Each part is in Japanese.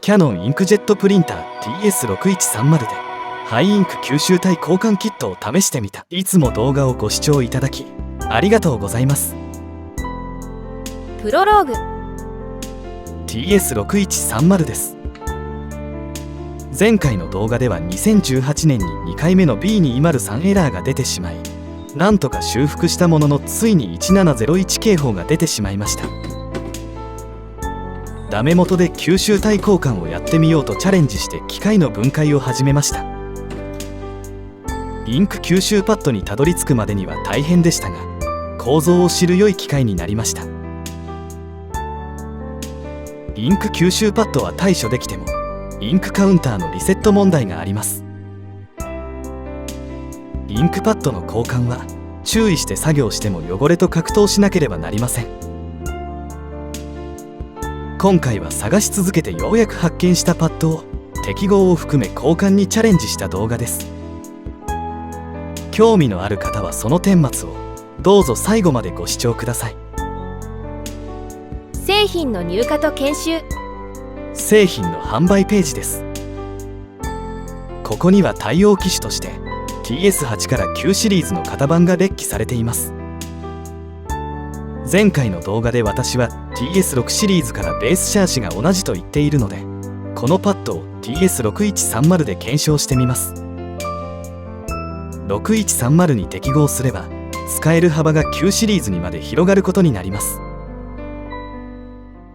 キヤノンインクジェットプリンター TS6130 でハイインク吸収体交換キットを試してみた。いつも動画をご視聴いただきありがとうございます。プロローグ TS6130 です。前回の動画では2018年に2回目の B203 エラーが出てしまい、なんとか修復したものの、ついに1701警報が出てしまいました。ダメ元で吸収体交換をやってみようとチャレンジして機械の分解を始めました。インク吸収パッドにたどり着くまでには大変でしたが、構造を知る良い機会になりました。インク吸収パッドは対処できてもインクカウンターのリセット問題があります。インクパッドの交換は注意して作業しても汚れと格闘しなければなりません。今回は探し続けてようやく発見したパッドを適合を含め交換にチャレンジした動画です。興味のある方はその顛末をどうぞ最後までご視聴ください。製品の入荷と研修。製品の販売ページです。ここには対応機種として TS8 から9シリーズの型番が列記されています。前回の動画で私は TS6 シリーズからベースシャーシが同じと言っているので、このパッドを TS6130 で検証してみます。6130に適合すれば使える幅が9シリーズにまで広がることになります。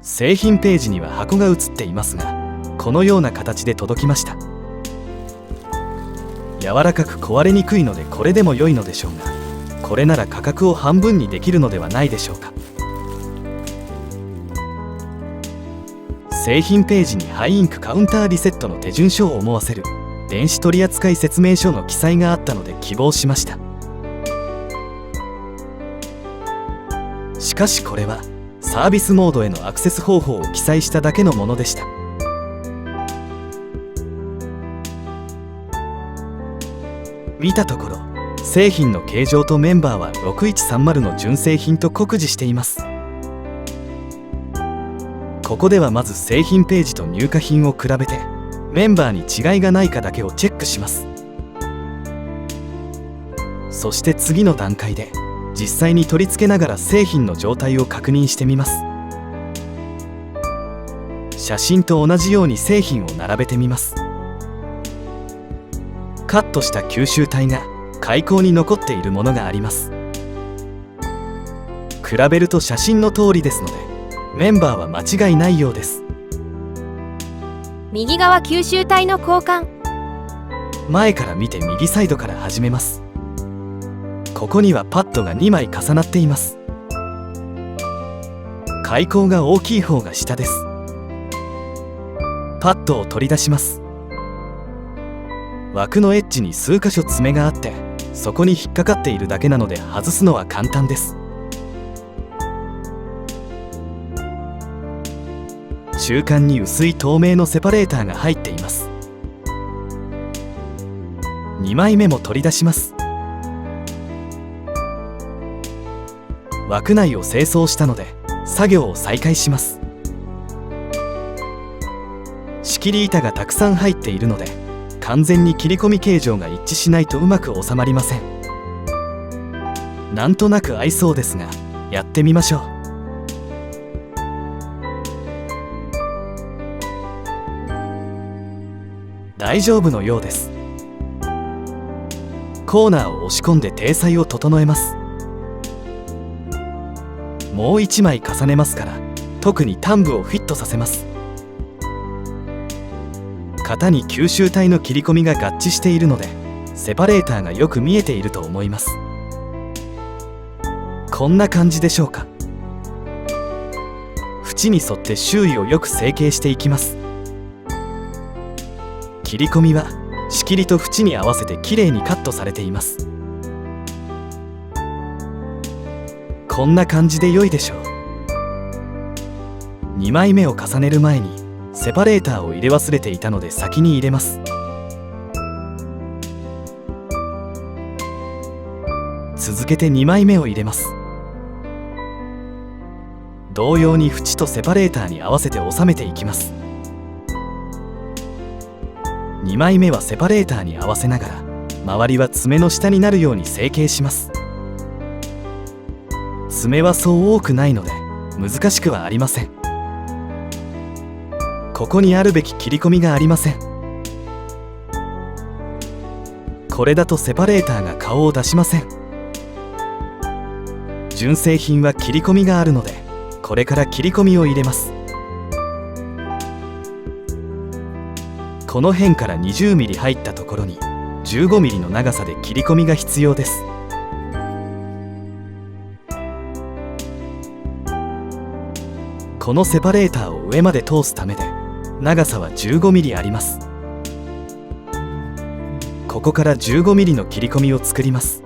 製品ページには箱が写っていますが、このような形で届きました。柔らかく壊れにくいのでこれでも良いのでしょうが、これなら価格を半分にできるのではないでしょうか。製品ページにハイインクカウンターリセットの手順書を思わせる電子取扱説明書の記載があったので希望しました。しかしこれはサービスモードへのアクセス方法を記載しただけのものでした。見たところ製品の形状とメンバーは6130の純正品と酷似しています。ここではまず製品ページと入荷品を比べてメンバーに違いがないかだけをチェックします。そして次の段階で実際に取り付けながら製品の状態を確認してみます。写真と同じように製品を並べてみます。カットした吸収体が開口に残っているものがあります。比べると写真の通りですのでメンバーは間違いないようです。右側吸収体の交換。前から見て右サイドから始めます。ここにはパッドが2枚重なっています。開口が大きい方が下です。パッドを取り出します。枠のエッジに数箇所爪があってそこに引っかかっているだけなので外すのは簡単です。中間に薄い透明のセパレーターが入っています。2枚目も取り出します。枠内を清掃したので作業を再開します。仕切り板がたくさん入っているので完全に切り込み形状が一致しないとうまく収まりません。なんとなく合いそうですがやってみましょう。大丈夫のようです。コーナーを押し込んで体裁を整えます。もう1枚重ねますから特に端部をフィットさせます。型に吸収体の切り込みが合致しているのでセパレーターがよく見えていると思います。こんな感じでしょうか。縁に沿って周囲をよく成形していきます。切り込みは仕切りと縁に合わせてきれいにカットされています。こんな感じで良いでしょう。2枚目を重ねる前にセパレーターを入れ忘れていたので先に入れます。続けて2枚目を入れます。同様に縁とセパレーターに合わせて収めていきます。2枚目はセパレーターに合わせながら周りは爪の下になるように成形します。爪はそう多くないので難しくはありません。ここにあるべき切り込みがありません。これだとセパレーターが顔を出しません。純正品は切り込みがあるのでこれから切り込みを入れます。この辺から 20mm 入ったところに 15mm の長さで切り込みが必要です。このセパレーターを上まで通すためで長さは 15mm あります。ここから 15mm の切り込みを作ります。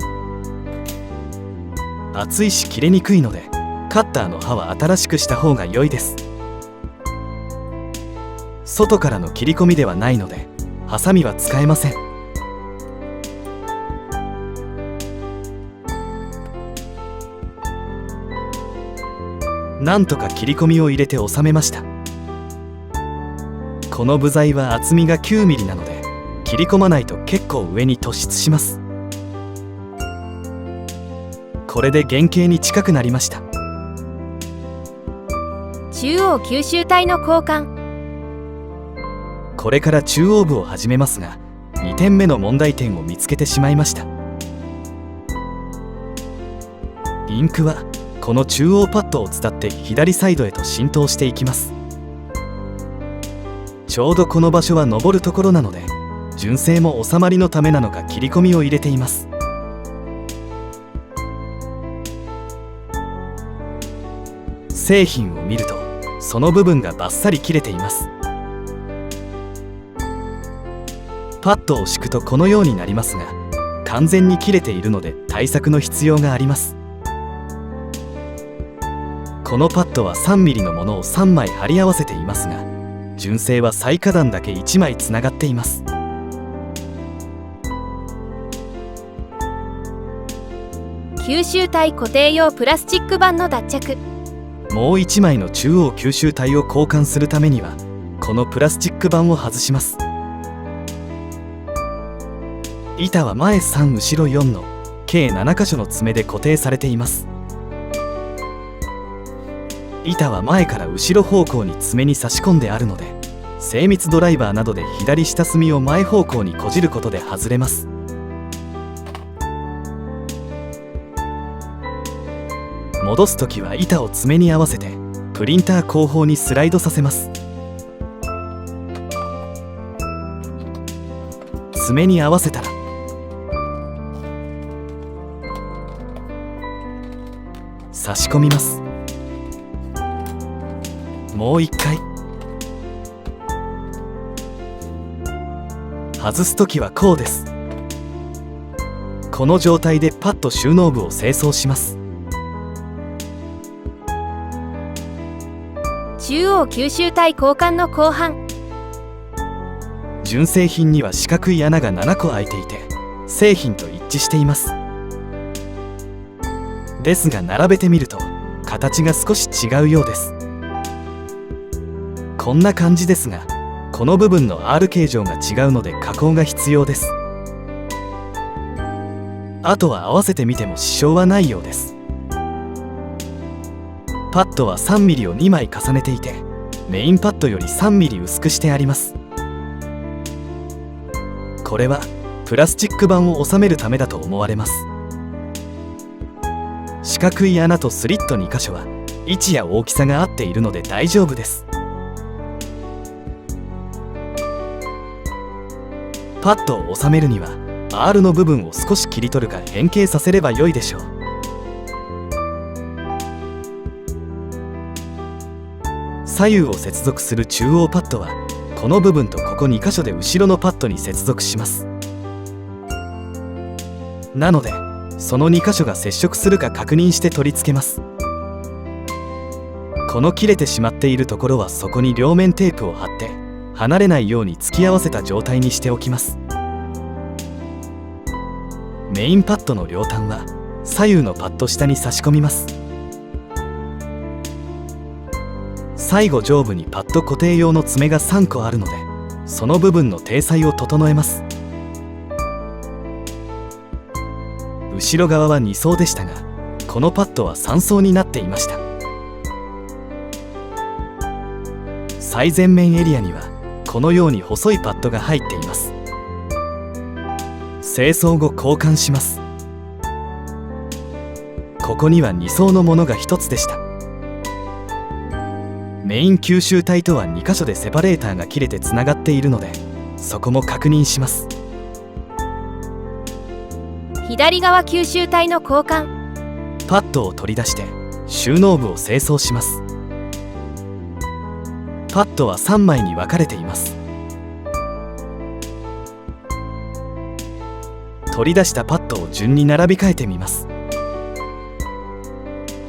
厚いし切れにくいのでカッターの刃は新しくした方が良いです。外からの切り込みではないのでハサミは使えません。なんとか切り込みを入れて収めました。この部材は厚みが 9mm なので切り込まないと結構上に突出します。これで原型に近くなりました。中央吸収体の交換。これから中央部を始めますが2点目の問題点を見つけてしまいました。インクはこの中央パッドを伝って左サイドへと浸透していきます。ちょうどこの場所は登るところなので純正も収まりのためなのか切り込みを入れています。製品を見るとその部分がバッサリ切れています。パッドを敷くとこのようになりますが完全に切れているので対策の必要があります。このパッドは 3mm のものを3枚貼り合わせていますが純正は最下段だけ1枚つながっています。吸収体固定用プラスチック板の脱着。もう1枚の中央吸収体を交換するためにはこのプラスチック板を外します。板は前3後ろ4の計7箇所の爪で固定されています。板は前から後ろ方向に爪に差し込んであるので精密ドライバーなどで左下隅を前方向にこじることで外れます。戻すときは板を爪に合わせてプリンター後方にスライドさせます。爪に合わせたら差し込みます。もう一回外すときはこうです。この状態でパッド収納部を清掃します。中央吸収体交換の後半。純正品には四角い穴が7個開いていて製品と一致しています。ですが並べてみると形が少し違うようです。こんな感じですがこの部分の R 形状が違うので加工が必要です。あとは合わせてみても支障はないようです。パッドは 3mm を2枚重ねていてメインパッドより 3mm 薄くしてあります。これはプラスチック板を収めるためだと思われます。四角い穴とスリット2箇所は位置や大きさが合っているので大丈夫です。パッドを収めるには R の部分を少し切り取るか変形させれば良いでしょう。左右を接続する中央パッドはこの部分とここ2箇所で後ろのパッドに接続します。なのでその2箇所が接触するか確認して取り付けます。この切れてしまっているところはそこに両面テープを貼って離れないように突き合わせた状態にしておきます。メインパッドの両端は左右のパッド下に差し込みます。最後上部にパッド固定用の爪が3個あるのでその部分の体裁を整えます。後ろ側は2層でしたが、このパッドは3層になっていました。最前面エリアにはこのように細いパッドが入っています。清掃後交換します。ここには2層のものが1つでした。メイン吸収体とは2箇所でセパレーターが切れてつながっているので、そこも確認します。左側吸収体の交換。パッドを取り出して収納部を清掃します。パッドは3枚に分かれています。取り出したパッドを順に並び替えてみます。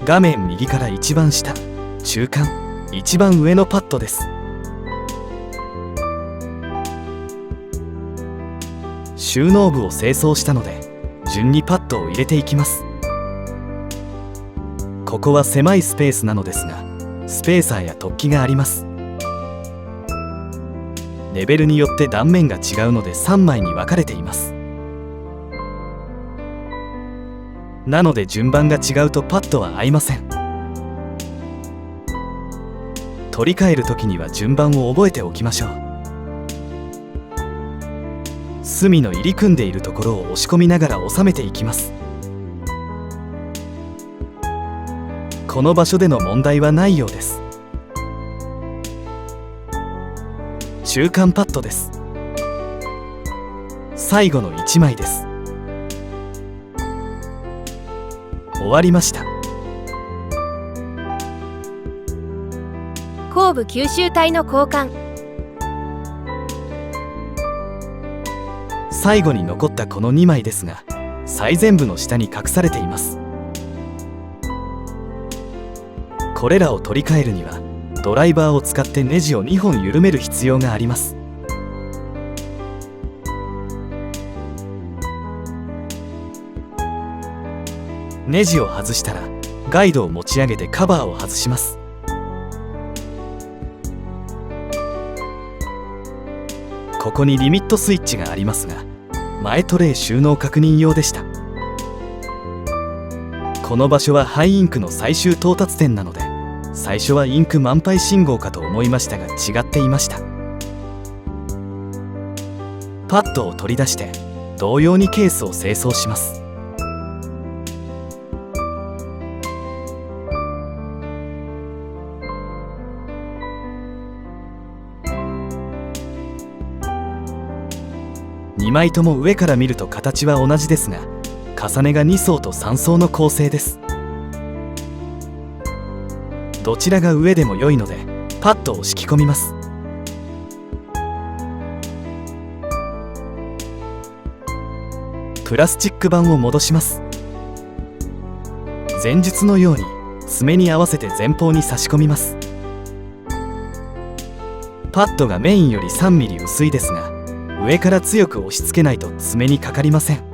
画面右から一番下、中間、一番上のパッドです。収納部を清掃したので順にパッドを入れていきます。ここは狭いスペースなのですが、スペーサーや突起があります。レベルによって断面が違うので3枚に分かれています。なので順番が違うとパッドは合いません。取り替える時には順番を覚えておきましょう。隅の入り組んでいるところを押し込みながら収めていきます。この場所での問題はないようです。中間パッドです。最後の1枚です。終わりました。後部吸収体の交換。最後に残ったこの2枚ですが、最前部の下に隠されています。これらを取り替えるにはドライバーを使ってネジを2本緩める必要があります。ネジを外したらガイドを持ち上げてカバーを外します。ここにリミットスイッチがありますが、前トレイ収納確認用でした。この場所はハイインクの最終到達点なので、最初はインク満杯信号かと思いましたが違っていました。パッドを取り出して同様にケースを清掃します。2枚とも上から見ると形は同じですが、重ねが2層と3層の構成です。どちらが上でも良いのでパッドを敷き込みます。プラスチック板を戻します。前述のように爪に合わせて前方に差し込みます。パッドがメインより3ミリ薄いですが、上から強く押し付けないと爪にかかりません。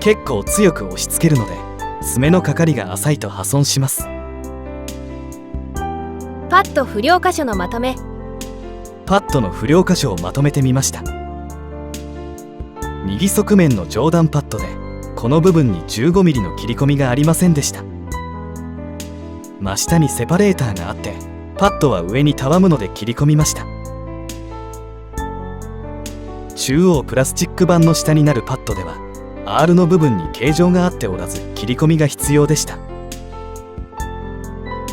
結構強く押し付けるので爪のかかりが浅いと破損します。パッド不良箇所のまとめ。パッドの不良箇所をまとめてみました。右側面の上段パッドでこの部分に15ミリの切り込みがありませんでした。真下にセパレーターがあってパッドは上にたわむので切り込みました。中央プラスチック板の下になるパッドでは R の部分に形状があっておらず切り込みが必要でした。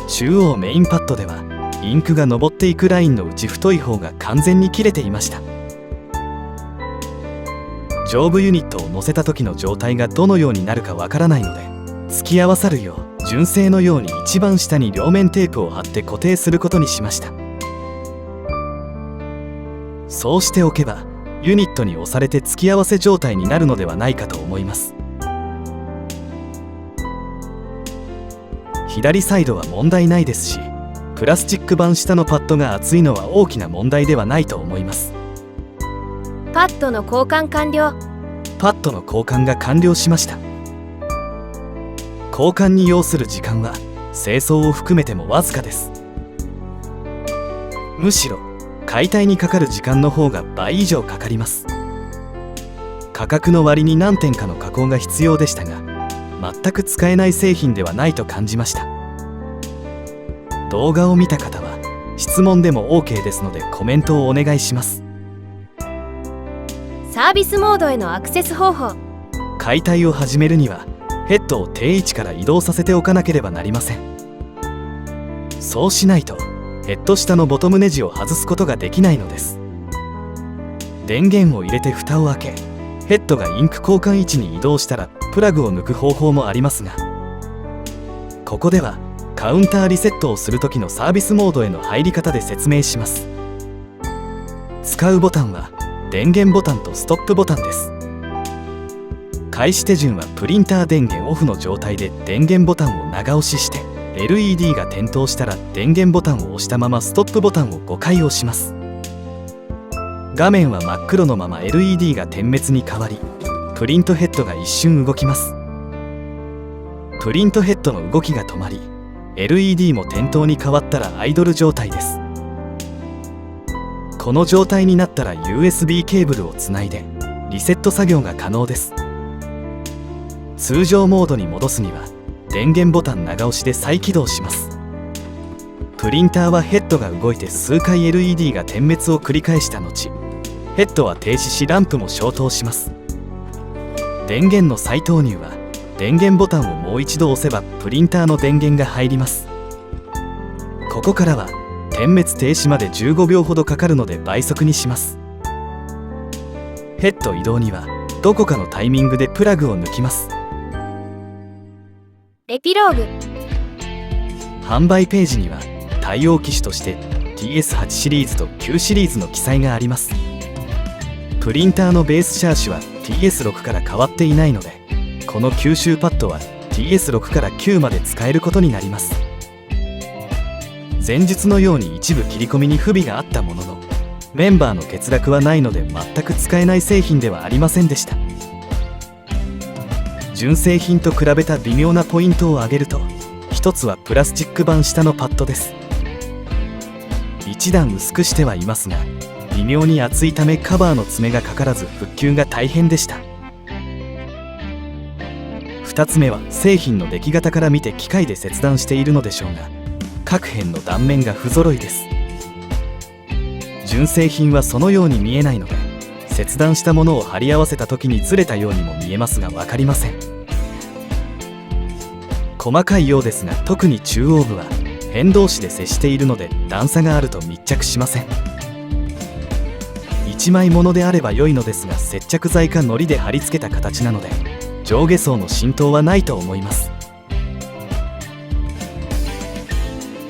中央メインパッドではインクが上っていくラインのうち太い方が完全に切れていました。上部ユニットを乗せた時の状態がどのようになるかわからないので、突き合わさるよう純正のように一番下に両面テープを貼って固定することにしました。そうしておけばユニットに押されて突き合わせ状態になるのではないかと思います。左サイドは問題ないですし、プラスチック板下のパッドが厚いのは大きな問題ではないと思います。パッドの交換完了。パッドの交換が完了しました。交換に要する時間は清掃を含めてもわずかです。むしろ解体にかかる時間の方が倍以上かかります。価格の割に何点かの加工が必要でしたが、全く使えない製品ではないと感じました。動画を見た方は質問でも OK ですのでコメントをお願いします。サービスモードへのアクセス方法。解体を始めるにはヘッドを定位置から移動させておかなければなりません。そうしないとヘッド下のボトムネジを外すことができないのです。電源を入れて蓋を開け、ヘッドがインク交換位置に移動したらプラグを抜く方法もありますが、ここではカウンターリセットをする時のサービスモードへの入り方で説明します。使うボタンは電源ボタンとストップボタンです。開始手順はプリンター電源オフの状態で電源ボタンを長押しして、 LED が点灯したら電源ボタンを押したままストップボタンを5回押します。画面は真っ黒のまま LED が点滅に変わり、プリントヘッドが一瞬動きます。プリントヘッドの動きが止まり、 LED も点灯に変わったらアイドル状態です。この状態になったら USB ケーブルをつないでリセット作業が可能です。通常モードに戻すには電源ボタン長押しで再起動します。プリンターはヘッドが動いて数回 LED が点滅を繰り返した後、ヘッドは停止しランプも消灯します。電源の再投入は電源ボタンをもう一度押せばプリンターの電源が入ります。ここからは点滅停止まで15秒ほどかかるので倍速にします。ヘッド移動にはどこかのタイミングでプラグを抜きます。エピローグ。販売ページには対応機種として TS8 シリーズと9シリーズの記載があります。プリンターのベースシャーシは TS6 から変わっていないので、この吸収パッドは TS6 から9まで使えることになります。前述のように一部切り込みに不備があったものの、メンバーの欠落はないので全く使えない製品ではありませんでした。純正品と比べた微妙なポイントを挙げると、一つはプラスチック板下のパッドです。一段薄くしてはいますが、微妙に厚いためカバーの爪がかからず復旧が大変でした。2つ目は製品の出来方から見て機械で切断しているのでしょうが、各辺の断面が不揃いです。純正品はそのように見えないので、切断したものを貼り合わせた時にずれたようにも見えますが分かりません。細かいようですが、特に中央部は辺同士で接しているので段差があると密着しません。1枚ものであれば良いのですが、接着剤か糊で貼り付けた形なので上下層の浸透はないと思います。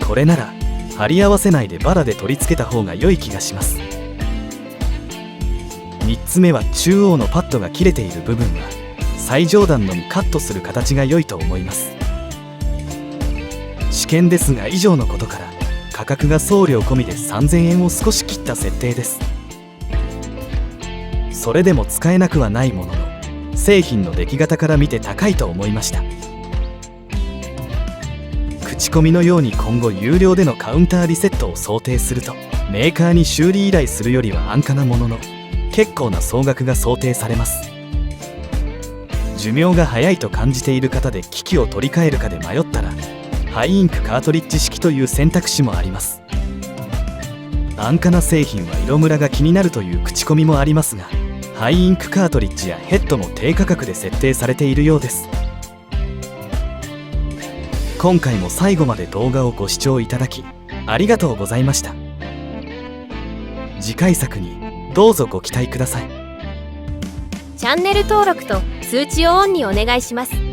これなら貼り合わせないでバラで取り付けた方が良い気がします。3つ目は中央のパッドが切れている部分は最上段のみカットする形が良いと思います。試験ですが以上のことから価格が送料込みで3000円を少し切った設定です。それでも使えなくはないものの、製品の出来方から見て高いと思いました。口コミのように今後有料でのカウンターリセットを想定すると、メーカーに修理依頼するよりは安価なものの結構な総額が想定されます。寿命が早いと感じている方で機器を取り替えるかで迷ったら、ハイインクカートリッジ式という選択肢もあります。安価な製品は色ムラが気になるという口コミもありますが、ハイインクカートリッジやヘッドも低価格で設定されているようです。今回も最後まで動画をご視聴いただきありがとうございました。次回作にどうぞご期待ください。チャンネル登録と通知をオンにお願いします。